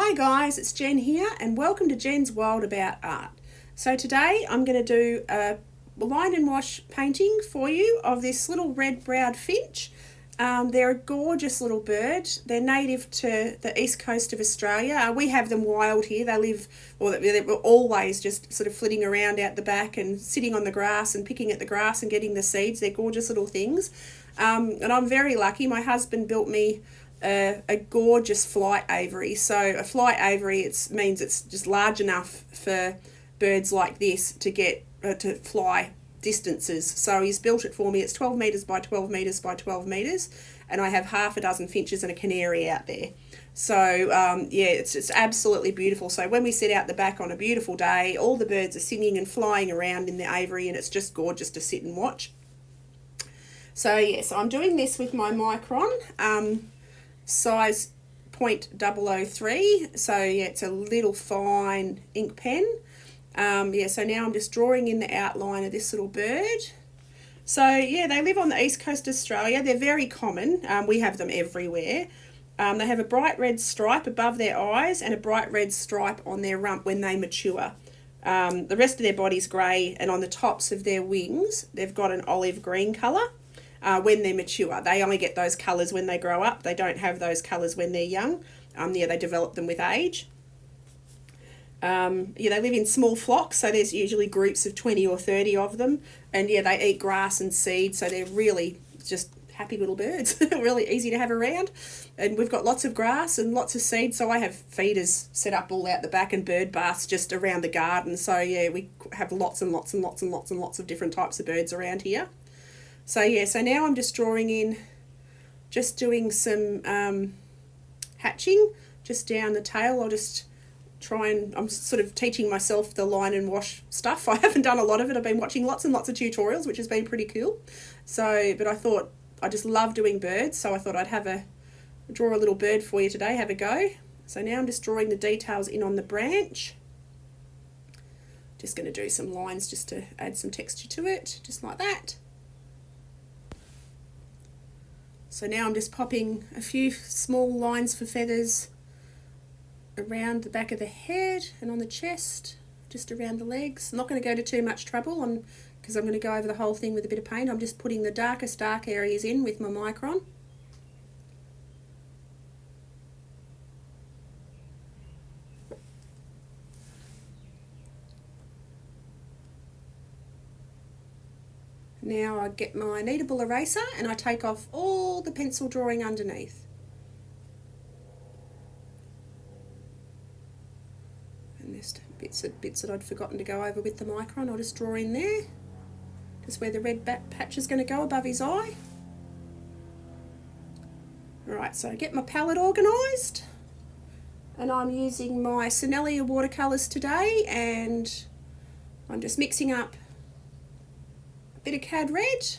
Hi guys, it's Jen here and welcome to Jen's World About Art. So today I'm going to do a line and wash painting for you of this little red-browed finch. They're a gorgeous little bird. They're native to the east coast of Australia. We have them wild here. They live, or they're always just sort of flitting around out the back and sitting on the grass and picking at the grass and getting the seeds. They're gorgeous little things. And I'm very lucky. My husband built me a gorgeous flight aviary. So a flight aviary means it's just large enough for birds like this to get to fly distances. So he's built it for me. It's 12 metres by 12 metres by 12 metres, and I have half a dozen finches and a canary out there. So it's absolutely beautiful. So when we sit out the back on a beautiful day, all the birds are singing and flying around in the aviary, and it's just gorgeous to sit and watch. So yes, I'm doing this with my Micron size 0.003. So yeah, it's a little fine ink pen. So now I'm just drawing in the outline of this little bird. So yeah, they live on the east coast of Australia. They're very common. We have them everywhere. They have a bright red stripe above their eyes and a bright red stripe on their rump when they mature. The rest of their body's grey, and on the tops of their wings they've got an olive green colour. When they're mature. They only get those colours when they grow up. They don't have those colours when they're young. They develop them with age. They live in small flocks, so there's usually groups of 20 or 30 of them. And they eat grass and seed, so they're really just happy little birds. Really easy to have around. And we've got lots of grass and lots of seed, so I have feeders set up all out the back and bird baths just around the garden. So we have lots and lots and lots and lots and lots of different types of birds around here. So now I'm just drawing in, just doing some hatching just down the tail. I'll just I'm sort of teaching myself the line and wash stuff. I haven't done a lot of it. I've been watching lots and lots of tutorials, which has been pretty cool. But I thought I just love doing birds, so I thought I'd draw a little bird for you today, have a go. So now I'm just drawing the details in on the branch. Just going to do some lines just to add some texture to it, just like that. So now I'm just popping a few small lines for feathers around the back of the head and on the chest, just around the legs. I'm not going to go to too much trouble because I'm going to go over the whole thing with a bit of paint. I'm just putting the darkest dark areas in with my Micron. Now I get my kneadable eraser and I take off all the pencil drawing underneath. And there's bits that I'd forgotten to go over with the Micron, I'll just draw in there. Just where the red patch is going to go above his eye. Alright, so I get my palette organised. And I'm using my Sennelier watercolours today, and I'm just mixing up bit of cad red,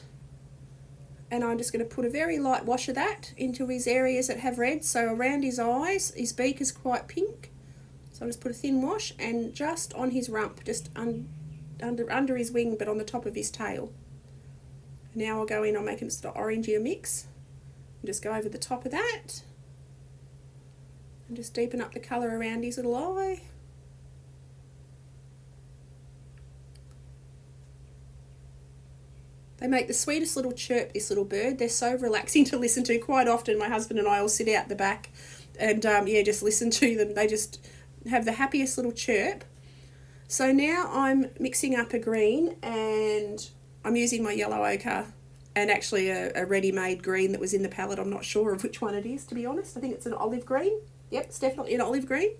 and I'm just going to put a very light wash of that into his areas that have red. So around his eyes, his beak is quite pink, so I'll just put a thin wash, and just on his rump, just under his wing, but on the top of his tail. Now I'll go in, I'll make a sort of orangier mix and just go over the top of that and just deepen up the colour around his little eye. They make the sweetest little chirp, this little bird. They're so relaxing to listen to. Quite often my husband and I will sit out the back and just listen to them. They just have the happiest little chirp. So now I'm mixing up a green, and I'm using my yellow ochre and actually a ready-made green that was in the palette. I'm not sure of which one it is, to be honest. I think it's an olive green. Yep, it's definitely an olive green.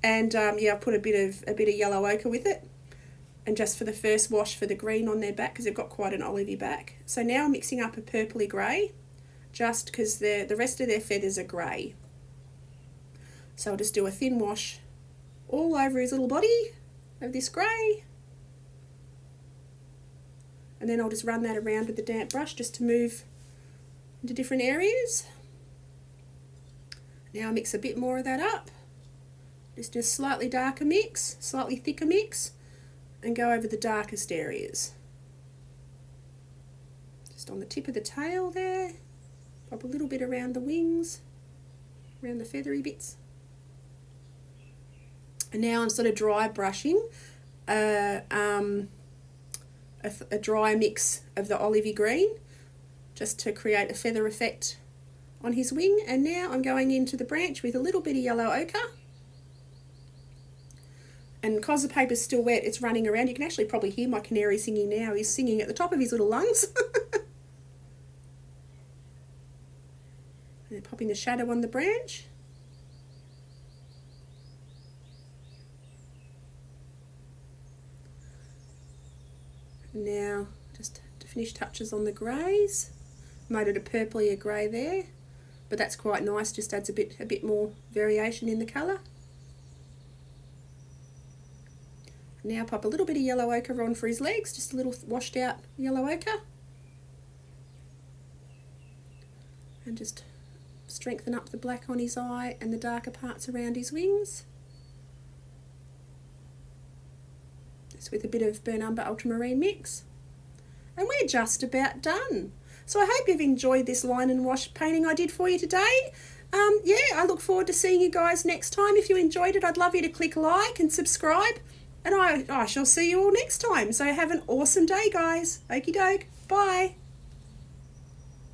And I put a bit of yellow ochre with it. And just for the first wash for the green on their back, because they've got quite an olivey back. So now I'm mixing up a purpley grey, just because the rest of their feathers are grey. So I'll just do a thin wash all over his little body of this grey. And then I'll just run that around with the damp brush just to move into different areas. Now I mix a bit more of that up. Just a slightly darker mix, slightly thicker mix, and go over the darkest areas. Just on the tip of the tail there, pop a little bit around the wings, around the feathery bits. And now I'm sort of dry brushing a dry mix of the olivey green just to create a feather effect on his wing. And now I'm going into the branch with a little bit of yellow ochre. And because the paper's still wet, it's running around. You can actually probably hear my canary singing now. He's singing at the top of his little lungs. And popping the shadow on the branch. Now, just to finish touches on the greys. Made it a purplier grey there, but that's quite nice. Just adds a bit more variation in the colour. Now pop a little bit of yellow ochre on for his legs, just a little washed out yellow ochre. And just strengthen up the black on his eye and the darker parts around his wings. Just with a bit of burnt umber ultramarine mix. And we're just about done. So I hope you've enjoyed this line and wash painting I did for you today. Yeah, I look forward to seeing you guys next time. If you enjoyed it, I'd love you to click like and subscribe. And I shall see you all next time. So have an awesome day, guys. Okie doke. Bye.